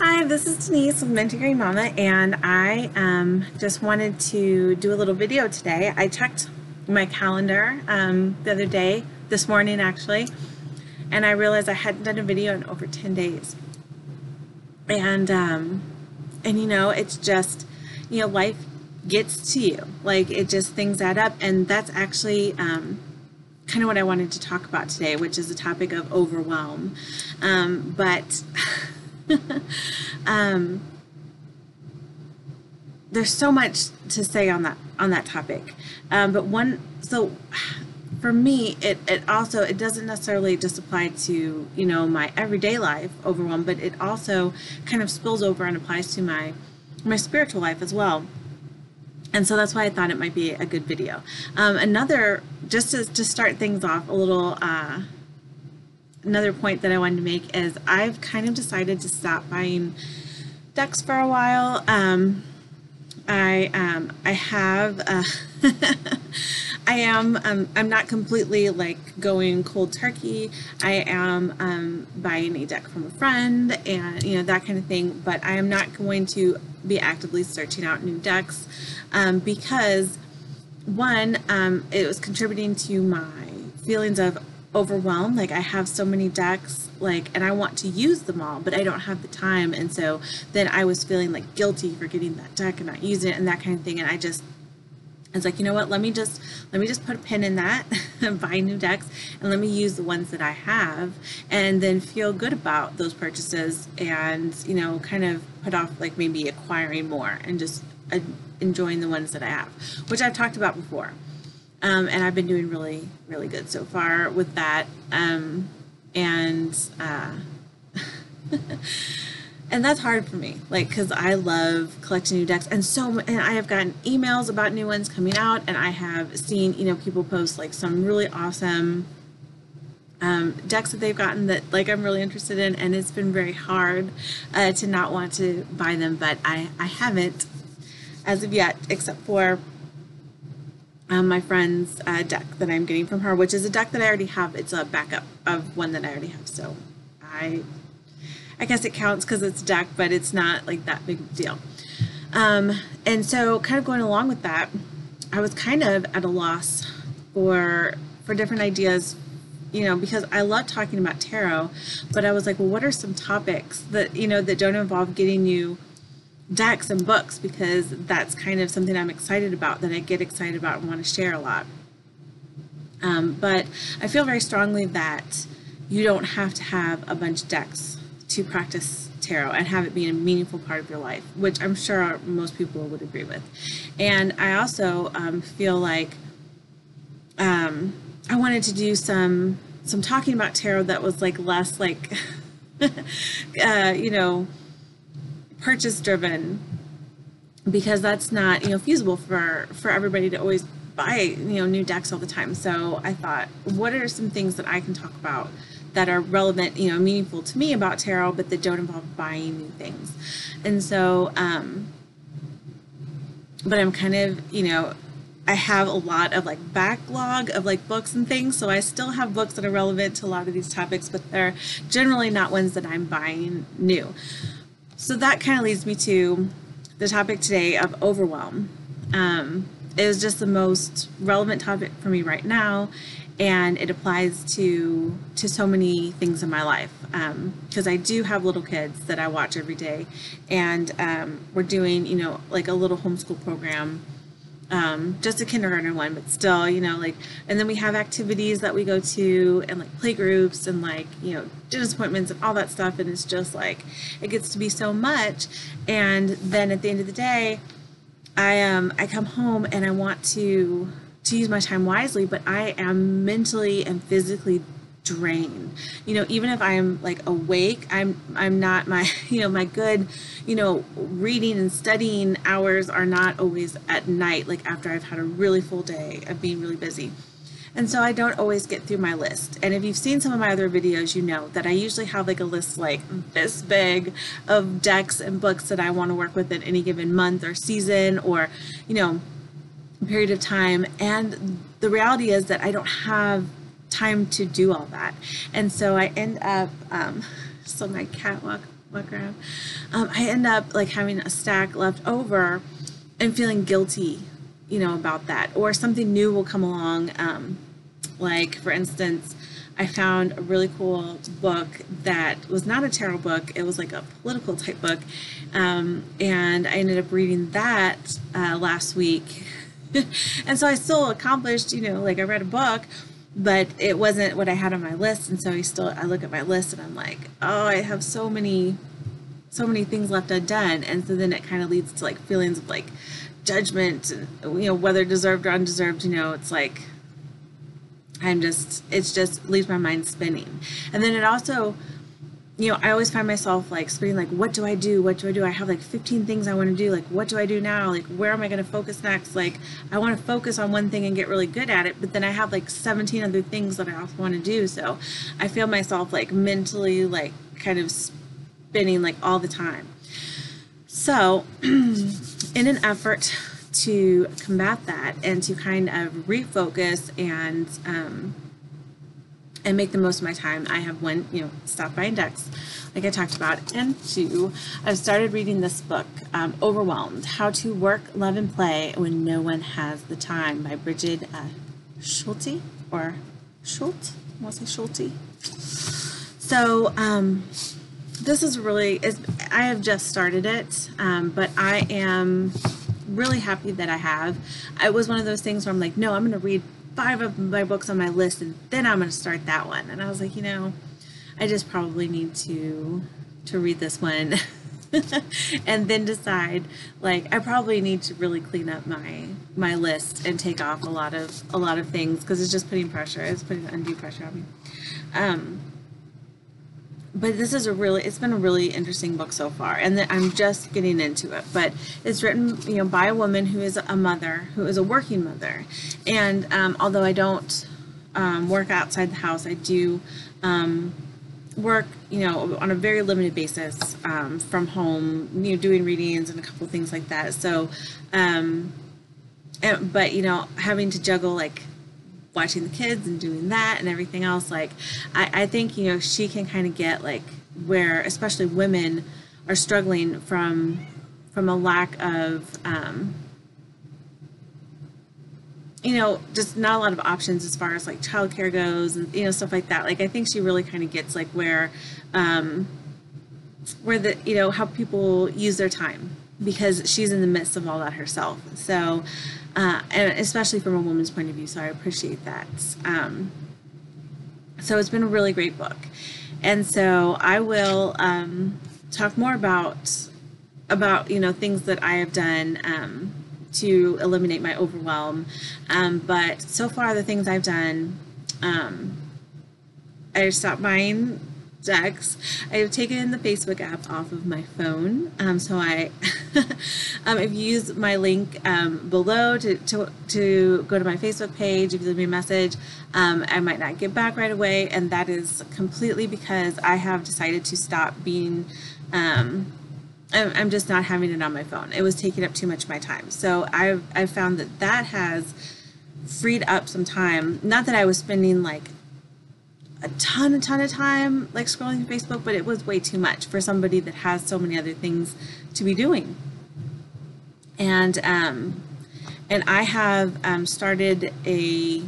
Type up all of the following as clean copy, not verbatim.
Hi, this is Denise with Mint Green Mama, and I just wanted to do a little video today. I checked my calendar the other day, this morning actually, and I realized I hadn't done a video in over 10 days. And you know, it's just, you know, life gets to you. Like, it just, things add up, and that's actually kind of what I wanted to talk about today, which is the topic of overwhelm. But there's so much to say on that topic. So for me, it also, it doesn't necessarily just apply to, you know, my everyday life overwhelm, but it also kind of spills over and applies to my spiritual life as well. And so that's why I thought it might be a good video. Another, just to start things off a little, another point that I wanted to make is I've kind of decided to stop buying decks for a while. I'm not completely like going cold turkey. I am buying a deck from a friend and, you know, that kind of thing, but I am not going to be actively searching out new decks because one, it was contributing to my feelings of overwhelmed. Like, I have so many decks, like, and I want to use them all, but I don't have the time. And so then I was feeling like guilty for getting that deck and not using it and that kind of thing. And I was like, you know what, let me just put a pin in that and buy new decks, and let me use the ones that I have, and then feel good about those purchases, and, you know, kind of put off like maybe acquiring more and just enjoying the ones that I have, which I've talked about before. And I've been doing really, really good so far with that. And that's hard for me, like, because I love collecting new decks, and I have gotten emails about new ones coming out, and I have seen, you know, people post like some really awesome decks that they've gotten that, like, I'm really interested in, and it's been very hard to not want to buy them, but I haven't as of yet, except for my friend's deck that I'm getting from her, which is a deck that I already have. It's a backup of one that I already have, so I guess it counts because it's a deck, but it's not like that big of a deal. And so, kind of going along with that, I was kind of at a loss for different ideas, you know, because I love talking about tarot, but I was like, well, what are some topics that, you know, that don't involve getting you decks and books, because that's kind of something I'm excited about, that I get excited about and want to share a lot. But I feel very strongly that you don't have to have a bunch of decks to practice tarot and have it being a meaningful part of your life, which I'm sure most people would agree with. And I also feel like I wanted to do some talking about tarot that was like less like you know, purchase driven, because that's not, you know, feasible for everybody to always buy, you know, new decks all the time. So I thought, what are some things that I can talk about that are relevant, you know, meaningful to me about tarot, but that don't involve buying new things. And so but I'm kind of, you know, I have a lot of like backlog of like books and things, so I still have books that are relevant to a lot of these topics, but they're generally not ones that I'm buying new. So that kind of leads me to the topic today of overwhelm. It is just the most relevant topic for me right now, and it applies to so many things in my life, because I do have little kids that I watch every day, and we're doing, you know, like a little homeschool program, just a kindergarten one, but still, you know, like, and then we have activities that we go to, and like play groups, and like, you know, dentist appointments and all that stuff, and it's just like, it gets to be so much. And then at the end of the day, I come home and I want to use my time wisely, but I am mentally and physically drained. You know, even if I'm like awake, I'm not, my, you know, my good, you know, reading and studying hours are not always at night, like after I've had a really full day of being really busy. And so I don't always get through my list. And if you've seen some of my other videos, you know that I usually have like a list like this big of decks and books that I want to work with in any given month or season, or, you know, period of time. And the reality is that I don't have time to do all that. And so I end up, so my cat what grab? I end up like having a stack left over and feeling guilty, about that. Or something new will come along. Like, for instance, I found a really cool book that was not a tarot book. It was like a political type book. And I ended up reading that last week. And so I still accomplished, like I read a book, but it wasn't what I had on my list. And so I look at my list and I'm like, oh, I have so many things left undone. And so then it kind of leads to like feelings of like judgment and, whether deserved or undeserved, it's like, it just leaves my mind spinning. And then it also, I always find myself like spinning, like, what do I do? What do I do? I have like 15 things I want to do. Like, what do I do now? Like, where am I going to focus next? Like, I want to focus on one thing and get really good at it, but then I have like 17 other things that I also want to do. So I feel myself like mentally, like kind of spinning like all the time. So in an effort to combat that and to kind of refocus and make the most of my time, I have stopped buying decks, like I talked about, and two, I've started reading this book, Overwhelmed: How to Work, Love, and Play When No One Has the Time by Bridget Schulte, or Schult? I want to say Schulte. So this is I have just started it, but I am really happy that I have. It was one of those things where I'm like, no, I'm going to read 5 of my books on my list and then I'm going to start that one. And I was like, I just probably need to read this one and then decide, like, I probably need to really clean up my list and take off a lot of things, because it's just putting pressure. It's putting undue pressure on me. But this is it's been a really interesting book so far, and I'm just getting into it. But it's written, by a woman who is a mother, who is a working mother. And although I don't work outside the house, I do work, on a very limited basis from home, doing readings and a couple things like that. So, but having to juggle like watching the kids and doing that and everything else, like I think she can kind of get like where especially women are struggling from a lack of just not a lot of options as far as like childcare goes and stuff like that. Like I think she really kind of gets like where the how people use their time, because she's in the midst of all that herself. So and especially from a woman's point of view, so I appreciate that. So it's been a really great book, and so I will talk more about things that I have done to eliminate my overwhelm. But so far, the things I've done, I stopped buying decks. I have taken the Facebook app off of my phone. So I, if you use my link below to go to my Facebook page, if you leave me a message, I might not get back right away, and that is completely because I have decided to stop being. I'm just not having it on my phone. It was taking up too much of my time. So I've found that has freed up some time. Not that I was spending like a ton of time like scrolling through Facebook, but it was way too much for somebody that has so many other things to be doing. And I have started a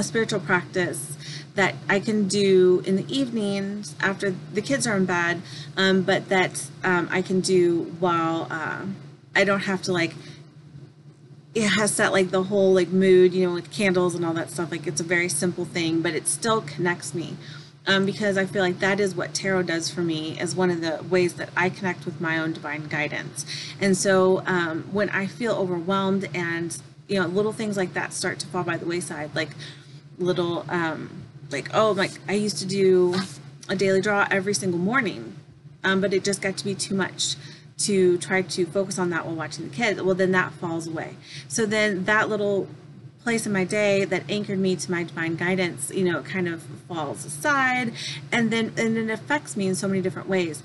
spiritual practice that I can do in the evenings after the kids are in bed, but that I can do while I don't have to like. It has set like the whole like mood, with candles and all that stuff. Like it's a very simple thing, but it still connects me because I feel like that is what tarot does for me, as one of the ways that I connect with my own divine guidance. And so when I feel overwhelmed and little things like that start to fall by the wayside, like little I used to do a daily draw every single morning, but it just got to be too much to try to focus on that while watching the kids. Well, then that falls away. So then that little place in my day that anchored me to my divine guidance, kind of falls aside, and then it affects me in so many different ways.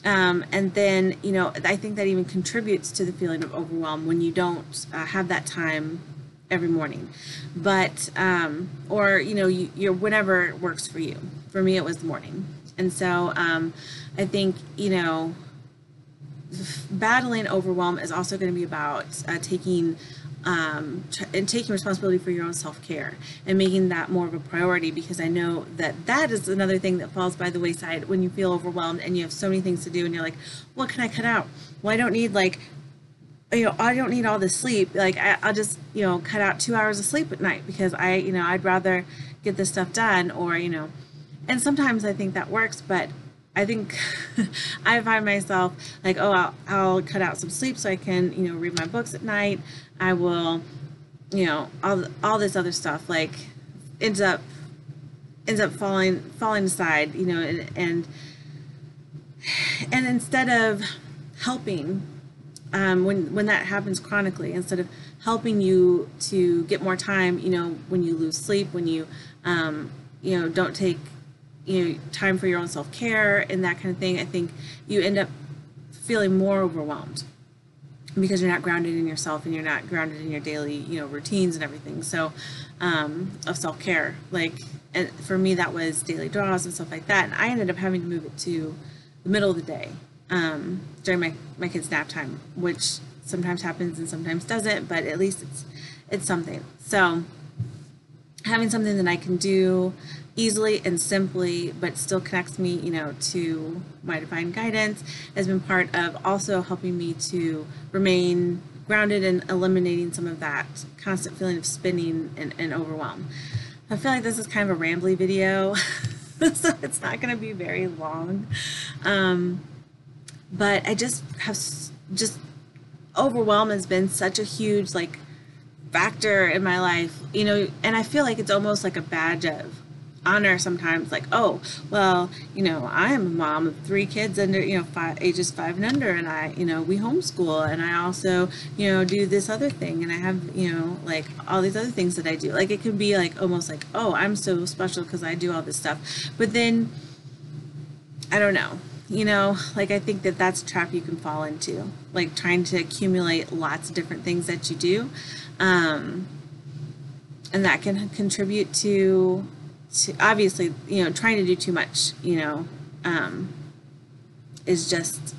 And then, I think that even contributes to the feeling of overwhelm when you don't have that time every morning. But, or, you're whenever it works for you. For me, it was the morning. And so I think, battling overwhelm is also going to be about taking responsibility for your own self-care and making that more of a priority, because I know that that is another thing that falls by the wayside when you feel overwhelmed and you have so many things to do and you're like, what can I cut out? Well, I don't need I don't need all this sleep. Like I'll just, cut out 2 hours of sleep at night because I'd rather get this stuff done, or, and sometimes I think that works, but I think I find myself like, oh, I'll cut out some sleep so I can, read my books at night. I will, all this other stuff like ends up falling aside, and instead of helping, when that happens chronically, instead of helping you to get more time, when you lose sleep, when you, don't take, time for your own self-care and that kind of thing, I think you end up feeling more overwhelmed because you're not grounded in yourself and you're not grounded in your daily, routines and everything. So, of self-care, and for me, that was daily draws and stuff like that. And I ended up having to move it to the middle of the day, during my kids' nap time, which sometimes happens and sometimes doesn't, but at least it's something. So having something that I can do easily and simply, but still connects me, to my divine guidance, has been part of also helping me to remain grounded and eliminating some of that constant feeling of spinning and overwhelm. I feel like this is kind of a rambly video, so it's not going to be very long. But I just overwhelm has been such a huge factor in my life, and I feel like it's almost like a badge of honor sometimes, like, oh, well, I am a mom of 3 kids under, ages 5 and under, and I, we homeschool, and I also, do this other thing, and I have, all these other things that I do. It can be almost like, oh, I'm so special because I do all this stuff. But then, I don't know, I think that that's a trap you can fall into, trying to accumulate lots of different things that you do. And that can contribute to obviously, trying to do too much, is just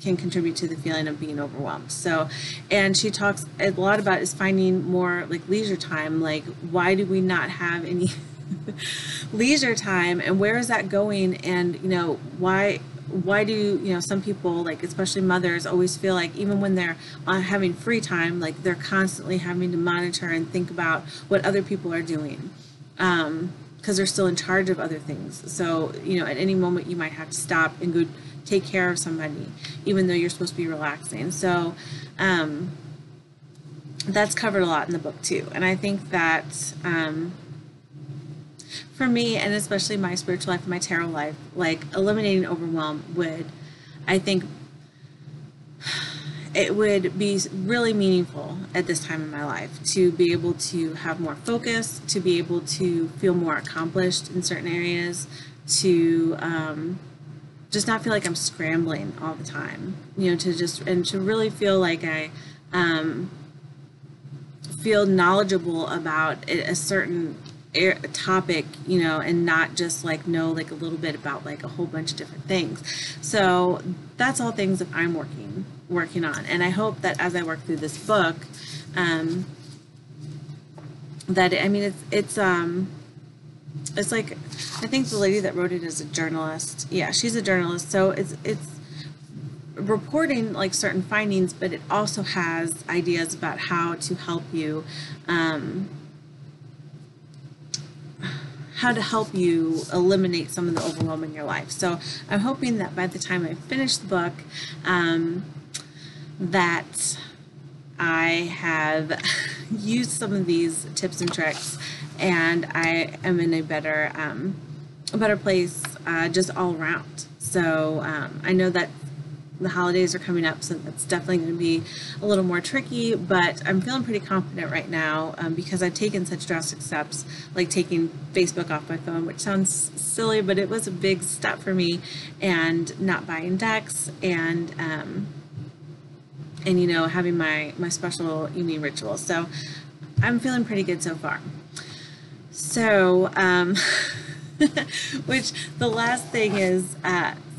can contribute to the feeling of being overwhelmed. So, and she talks a lot about is finding more leisure time. Why do we not have any leisure time, and where is that going? And, why do some people, especially mothers, always feel like even when they're having free time, they're constantly having to monitor and think about what other people are doing, because they're still in charge of other things. So at any moment you might have to stop and go take care of somebody, even though you're supposed to be relaxing. So that's covered a lot in the book too. And I think that for me, and especially my spiritual life and my tarot life, eliminating overwhelm would, I think, it would be really meaningful at this time in my life to be able to have more focus, to be able to feel more accomplished in certain areas, to just not feel like I'm scrambling all the time, to really feel like I feel knowledgeable about a certain topic, and not just know a little bit about a whole bunch of different things. So that's all things that I'm working on, and I hope that as I work through this book, that it's I think the lady that wrote it is a journalist. Yeah, she's a journalist, so it's reporting certain findings, but it also has ideas about how to help you eliminate some of the overwhelm in your life. So I'm hoping that by the time I finish the book, that I have used some of these tips and tricks, and I am in a better place just all around. So I know that the holidays are coming up, so that's definitely going to be a little more tricky, but I'm feeling pretty confident right now because I've taken such drastic steps, like taking Facebook off my phone, which sounds silly, but it was a big step for me, and not buying decks, and having my special evening ritual. So I'm feeling pretty good so far. So Which the last thing is,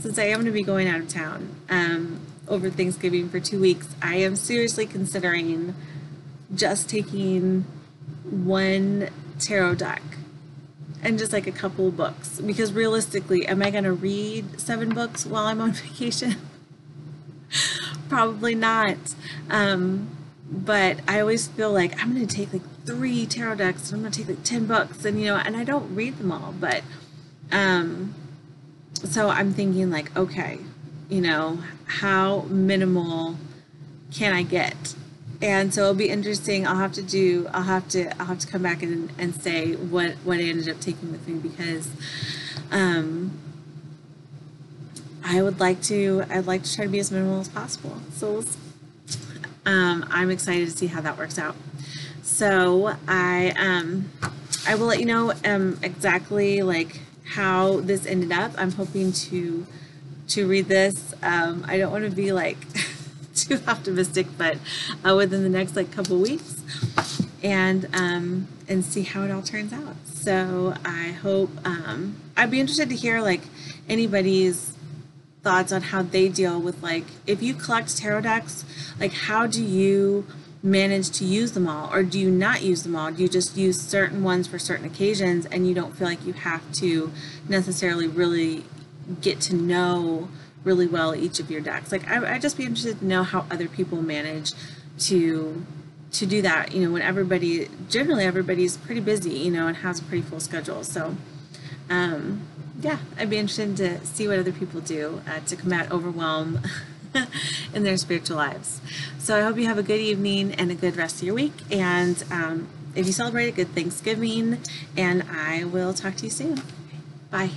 since I am going to be going out of town over Thanksgiving for 2 weeks, I am seriously considering just taking one tarot deck and just like a couple of books, because realistically, am I going to read 7 books while I'm on vacation? Probably not. But I always feel like I'm going to take like 3 tarot decks and I'm going to take like 10 books, and and I don't read them all, but so I'm thinking like, okay, how minimal can I get? And so it'll be interesting. I'll have to come back and say what I ended up taking with me, because I'd like to try to be as minimal as possible. So I'm excited to see how that works out. So I will let you know exactly like how this ended up. I'm hoping to read this. I don't want to be like too optimistic, but within the next like couple weeks, and see how it all turns out. So I hope I'd be interested to hear like anybody's thoughts on how they deal with, like, if you collect tarot decks, like how do you manage to use them all, or do you not use them all? Do you just use certain ones for certain occasions and you don't feel like you have to necessarily really get to know really well each of your decks? Like I'd just be interested to know how other people manage to do that, when generally everybody's pretty busy, and has a pretty full schedule. So yeah, I'd be interested to see what other people do to combat overwhelm in their spiritual lives. So I hope you have a good evening and a good rest of your week. And if you celebrate a good Thanksgiving, and I will talk to you soon. Bye.